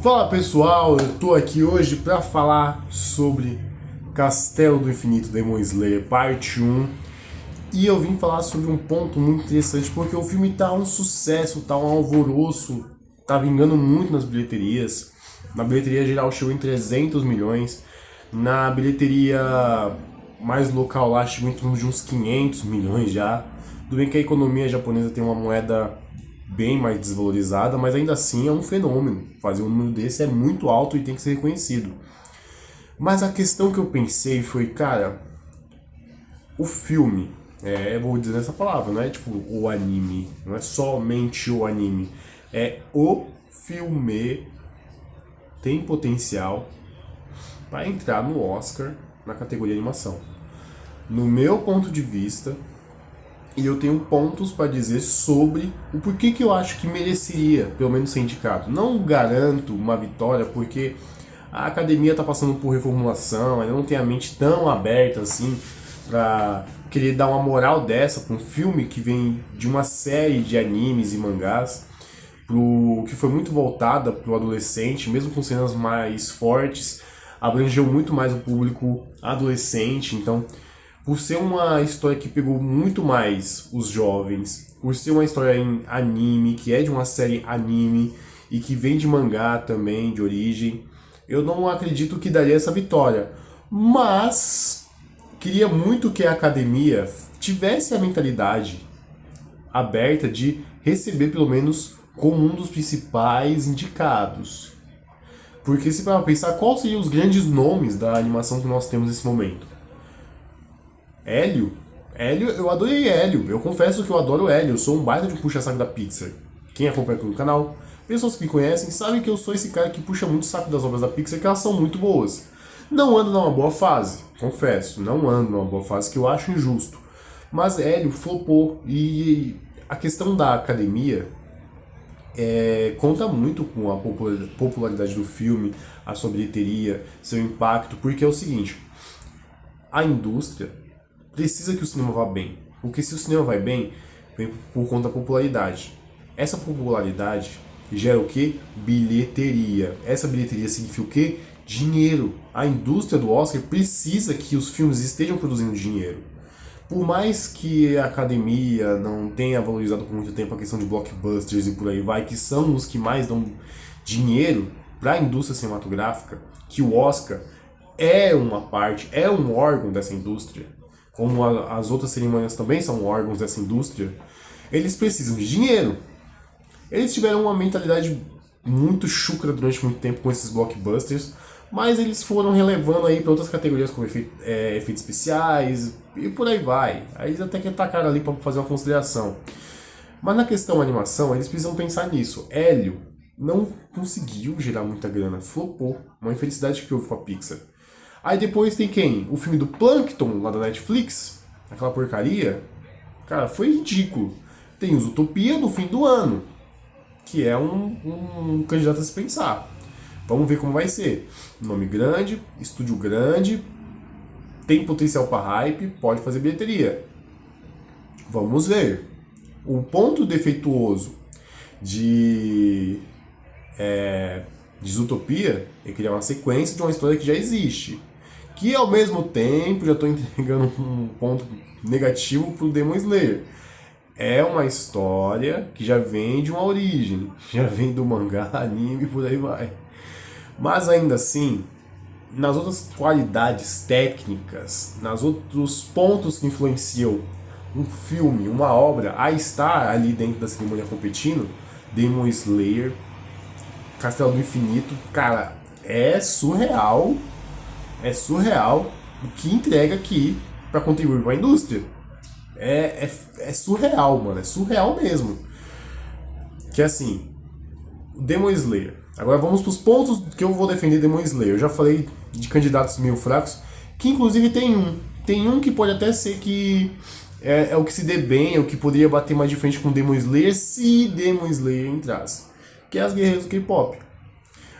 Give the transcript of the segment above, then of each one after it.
Fala pessoal, eu tô aqui hoje pra falar sobre Castelo do Infinito Demon Slayer parte 1 e eu vim falar sobre um ponto muito interessante porque o filme tá um sucesso, tá um alvoroço, tá vingando muito nas bilheterias. Na bilheteria geral chegou em 300 milhões, na bilheteria mais local lá chegou em torno de uns 500 milhões já. Tudo bem que a economia japonesa tem uma moeda bem mais desvalorizada, mas ainda assim é um fenômeno. Fazer um número desse é muito alto e tem que ser reconhecido. Mas a questão que eu pensei foi, cara, o filme, eu vou dizer essa palavra, não é tipo o anime, não é somente o anime, é o filme tem potencial para entrar no Oscar na categoria animação. No meu ponto de vista, e eu tenho pontos para dizer sobre o porquê que eu acho que mereceria, pelo menos, ser indicado. Não garanto uma vitória, porque a academia está passando por reformulação, ainda não tem a mente tão aberta assim para querer dar uma moral dessa para um filme que vem de uma série de animes e mangás, que foi muito voltada para o adolescente, mesmo com cenas mais fortes, abrangeu muito mais o público adolescente, então por ser uma história que pegou muito mais os jovens, por ser uma história em anime, que é de uma série anime e que vem de mangá também, de origem, eu não acredito que daria essa vitória. Mas queria muito que a academia tivesse a mentalidade aberta de receber pelo menos como um dos principais indicados. Porque se para pensar, quais seriam os grandes nomes da animação que nós temos nesse momento? Hélio? Hélio, eu adorei Hélio. Eu confesso que eu adoro Hélio. Eu sou um baita de um puxa-saco da Pixar. Quem acompanha aqui no canal, pessoas que me conhecem, sabem que eu sou esse cara que puxa muito o saco das obras da Pixar, que elas são muito boas. Não ando numa boa fase, confesso. Não ando numa boa fase, que eu acho injusto. Mas Hélio flopou. E a questão da academia conta muito com a popularidade do filme, a sua bilheteria, seu impacto, porque é o seguinte: a indústria precisa que o cinema vá bem. Porque se o cinema vai bem, vem por conta da popularidade. Essa popularidade gera o quê? Bilheteria. Essa bilheteria significa o quê? Dinheiro. A indústria do Oscar precisa que os filmes estejam produzindo dinheiro. Por mais que a academia não tenha valorizado por muito tempo a questão de blockbusters e por aí vai, que são os que mais dão dinheiro para a indústria cinematográfica, que o Oscar é uma parte, é um órgão dessa indústria, como as outras cerimônias também são órgãos dessa indústria, eles precisam de dinheiro. Eles tiveram uma mentalidade muito chucra durante muito tempo com esses blockbusters, mas eles foram relevando aí para outras categorias como efeitos especiais e por aí vai. Aí eles até que tacaram ali para fazer uma consideração. Mas na questão animação, eles precisam pensar nisso. Hélio não conseguiu gerar muita grana, flopou. Uma infelicidade que houve com a Pixar. Aí depois tem quem? O filme do Plankton, lá da Netflix, aquela porcaria. Cara, foi ridículo. Tem os Utopia do fim do ano, que é um candidato a se pensar. Vamos ver como vai ser. Nome grande, estúdio grande, tem potencial para hype, pode fazer bilheteria. Vamos ver. O ponto defeituoso de Zootopia é criar uma sequência de uma história que já existe. Que ao mesmo tempo, já estou entregando um ponto negativo pro Demon Slayer. É uma história que já vem de uma origem, já vem do mangá, anime e por aí vai. Mas ainda assim, nas outras qualidades técnicas, nos outros pontos que influenciam um filme, uma obra, a estar ali dentro da cerimônia competindo, Demon Slayer, Castelo do Infinito, cara, é surreal o que entrega aqui para contribuir para a indústria. É surreal, mano, é surreal mesmo. Que assim, o Demon Slayer. Agora vamos para os pontos que eu vou defender Demon Slayer. Eu já falei de candidatos meio fracos, que inclusive tem um. Tem um que pode até ser que é o que se dê bem, é o que poderia bater mais de frente com Demon Slayer se Demon Slayer entrasse. Que é as Guerreiras do K-Pop.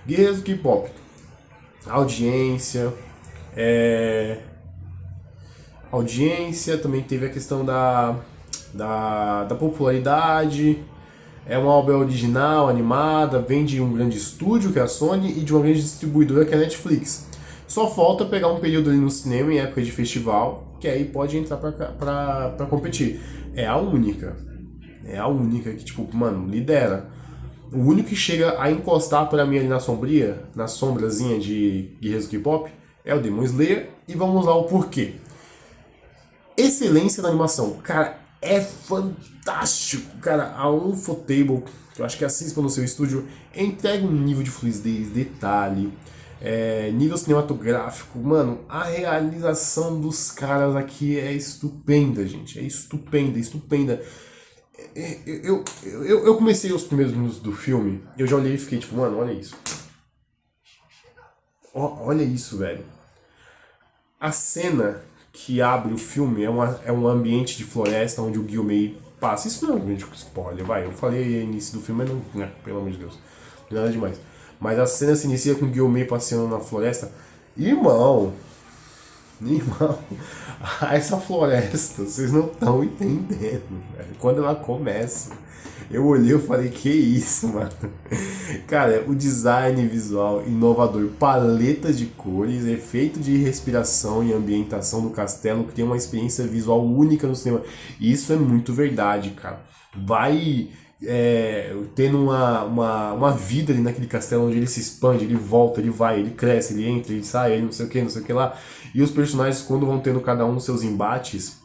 Guerreiras do K-Pop. Audiência. Audiência, também teve a questão da popularidade. É uma obra original, animada, vem de um grande estúdio, que é a Sony, e de uma grande distribuidora, que é a Netflix. Só falta pegar um período ali no cinema, em época de festival, que aí pode entrar pra competir. É a única. É a única que, tipo, mano, lidera. O único que chega a encostar pra mim ali na sombria, na sombrazinha de Guerreiros do K-pop, é o Demon Slayer. E vamos lá o porquê. Excelência na animação. Cara, é fantástico. Cara, a Ufotable, que eu acho que é a Cispa no seu estúdio, entrega um nível de fluidez, detalhe, nível cinematográfico. Mano, a realização dos caras aqui é estupenda, gente. É estupenda, estupenda. Eu comecei os primeiros minutos do filme, eu já olhei e fiquei tipo, mano, olha isso. Olha isso, velho. A cena que abre o filme é um ambiente de floresta onde o Guilherme passa. Isso não é um grande spoiler, vai. Eu falei no início do filme, mas não, né, pelo amor de Deus. Não é nada demais. Mas a cena se inicia com o Guilherme passeando na floresta. Irmão, essa floresta, vocês não estão entendendo, velho. Quando ela começa, eu olhei e falei, que isso, mano? Cara, o design visual inovador, paletas de cores, efeito de respiração e ambientação do castelo, que tem uma experiência visual única no cinema. E isso é muito verdade, cara. Vai tendo uma vida ali naquele castelo onde ele se expande, ele volta, ele vai, ele cresce, ele entra, ele sai, ele não sei o que lá. E os personagens, quando vão tendo cada um seus embates,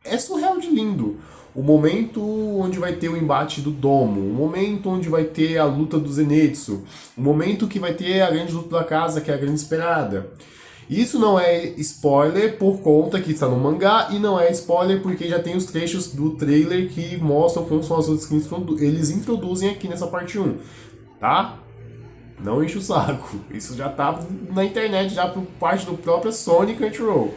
é surreal de lindo. O momento onde vai ter o embate do Domo, o momento onde vai ter a luta do Zenitsu, o momento que vai ter a grande luta da casa, que é a grande esperada. Isso não é spoiler por conta que está no mangá, e não é spoiler porque já tem os trechos do trailer que mostram como são as outras que eles introduzem aqui nessa parte 1, tá? Não enche o saco. Isso já tá na internet, já por parte do próprio Sony Crunchyroll.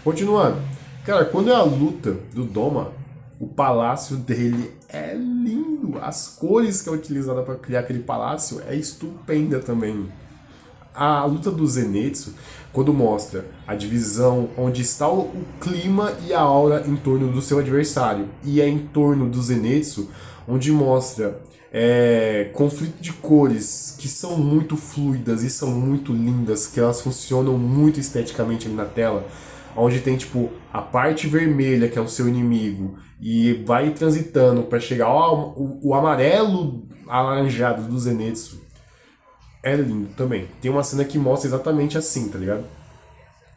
Continuando. Cara, quando é a luta do Doma, o palácio dele é lindo. As cores que é utilizada para criar aquele palácio é estupenda também. A luta do Zenitsu, quando mostra a divisão onde está o clima e a aura em torno do seu adversário, e é em torno do Zenitsu onde mostra conflito de cores que são muito fluidas e são muito lindas, que elas funcionam muito esteticamente ali na tela, onde tem tipo a parte vermelha que é o seu inimigo e vai transitando para chegar o amarelo alaranjado do Zenitsu. É lindo também. Tem uma cena que mostra exatamente assim, tá ligado?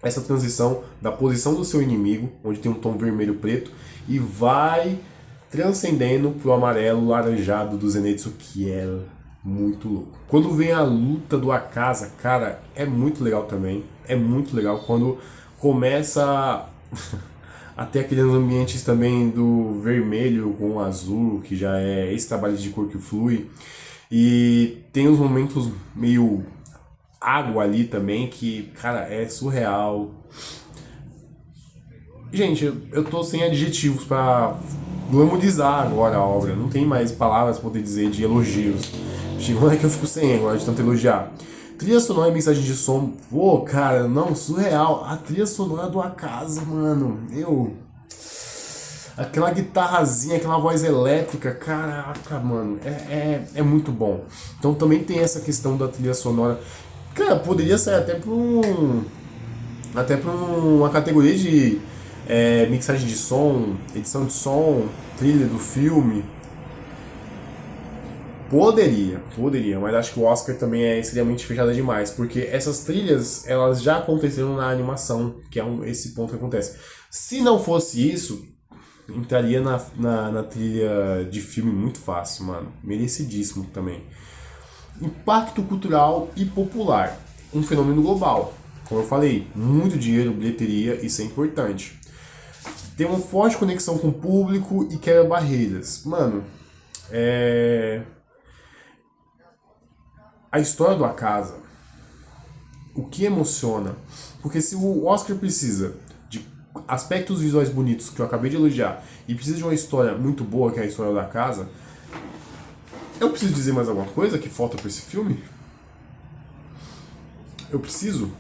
Essa transição da posição do seu inimigo, onde tem um tom vermelho preto, e vai transcendendo pro amarelo laranjado do Zenitsu, que é muito louco. Quando vem a luta do Akaza, cara, é muito legal também. É muito legal quando começa a ter aqueles ambientes também do vermelho com o azul, que já é esse trabalho de cor que flui. E tem uns momentos meio água ali também que, cara, é surreal. Gente, eu tô sem adjetivos pra glamorizar agora a obra. Não tem mais palavras pra poder dizer de elogios. Chegou é que eu fico sem agora de tanto elogiar. Trilha sonora e mensagem de som. Pô, cara, não, surreal. A trilha sonora do Akaza, mano. Aquela guitarrazinha, aquela voz elétrica, caraca, mano, é muito bom. Então também tem essa questão da trilha sonora. Cara, poderia sair até pra uma categoria de mixagem de som, edição de som, trilha do filme. Poderia, mas acho que o Oscar também é extremamente fechada demais, porque essas trilhas, elas já aconteceram na animação, que é esse ponto que acontece. Se não fosse isso, entraria na trilha de filme muito fácil, mano. Merecidíssimo também. Impacto cultural e popular. Um fenômeno global. Como eu falei, muito dinheiro, bilheteria, isso é importante. Tem uma forte conexão com o público e quebra barreiras. Mano, a história do Akaza, o que emociona? Porque se o Oscar precisa aspectos visuais bonitos que eu acabei de elogiar e precisa de uma história muito boa, que é a história da casa, eu preciso dizer mais alguma coisa que falta para esse filme? Eu preciso?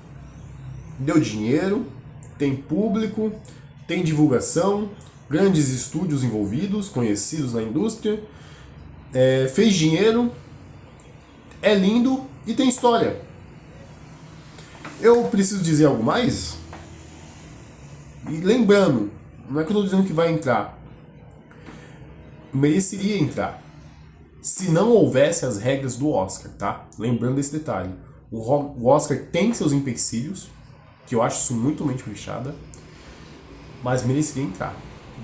Deu dinheiro, tem público, tem divulgação, grandes estúdios envolvidos, conhecidos na indústria, fez dinheiro, é lindo e tem história. Eu preciso dizer algo mais? E lembrando, não é que eu estou dizendo que vai entrar. Mereceria entrar. Se não houvesse as regras do Oscar, tá? Lembrando desse detalhe. O Oscar tem seus empecilhos, que eu acho isso muito mente fechada, mas mereceria entrar.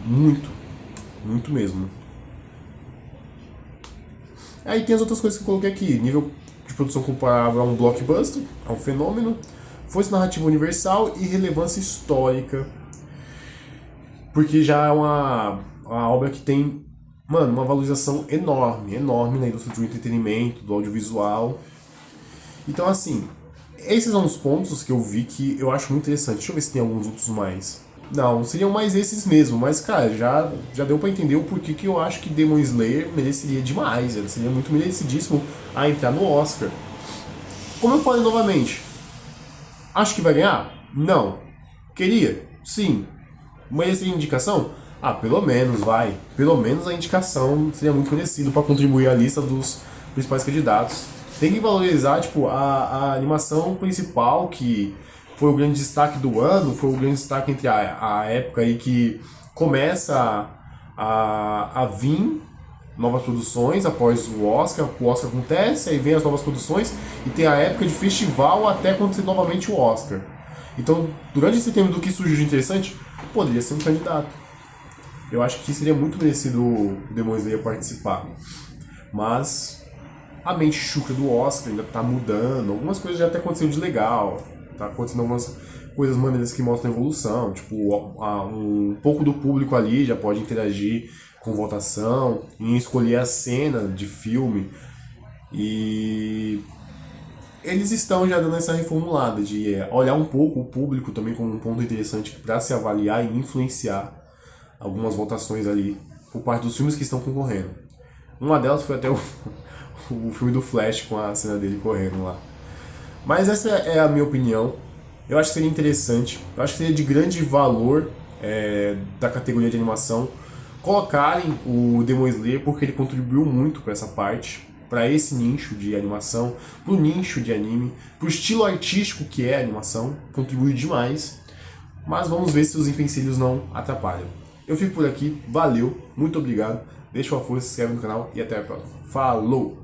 Muito. Muito mesmo. Aí tem as outras coisas que eu coloquei aqui. Nível de produção comparável a um blockbuster, a um fenômeno. Força narrativa universal e relevância histórica. Porque já é uma obra que tem, mano, uma valorização enorme, enorme na indústria do entretenimento, do audiovisual. Então, assim, esses são os pontos que eu vi que eu acho muito interessante. Deixa eu ver se tem alguns outros mais. Não, seriam mais esses mesmo, mas, cara, já deu pra entender o porquê que eu acho que Demon Slayer mereceria demais. Ele seria muito merecidíssimo a entrar no Oscar. Como eu falei novamente, acho que vai ganhar? Não. Queria? Sim. Mereceria indicação? Ah, pelo menos, vai. Pelo menos a indicação seria muito merecido para contribuir à lista dos principais candidatos. Tem que valorizar, tipo, a animação principal, que foi o grande destaque do ano, foi o grande destaque entre a época aí que começa a vir novas produções após o Oscar acontece, aí vem as novas produções e tem a época de festival até acontecer novamente o Oscar. Então, durante esse tempo do que surgiu de interessante, poderia ser um candidato. Eu acho que seria muito merecido o Demon Slayer participar. Mas a mente chucra do Oscar ainda tá mudando, algumas coisas já até aconteceram de legal, tá acontecendo algumas coisas maneiras que mostram evolução, tipo, um pouco do público ali já pode interagir com votação, em escolher a cena de filme, e eles estão já dando essa reformulada de olhar um pouco o público também como um ponto interessante para se avaliar e influenciar algumas votações ali por parte dos filmes que estão concorrendo. Uma delas foi até o filme do Flash com a cena dele correndo lá. Mas essa é a minha opinião. Eu acho que seria interessante, eu acho que seria de grande valor da categoria de animação colocarem o Demon Slayer, porque ele contribuiu muito para essa parte, para esse nicho de animação, pro nicho de anime, pro estilo artístico que é a animação, contribuiu demais. Mas vamos ver se os empecilhos não atrapalham. Eu fico por aqui, valeu, muito obrigado, deixa uma força, se inscreve no canal e até a próxima. Falou!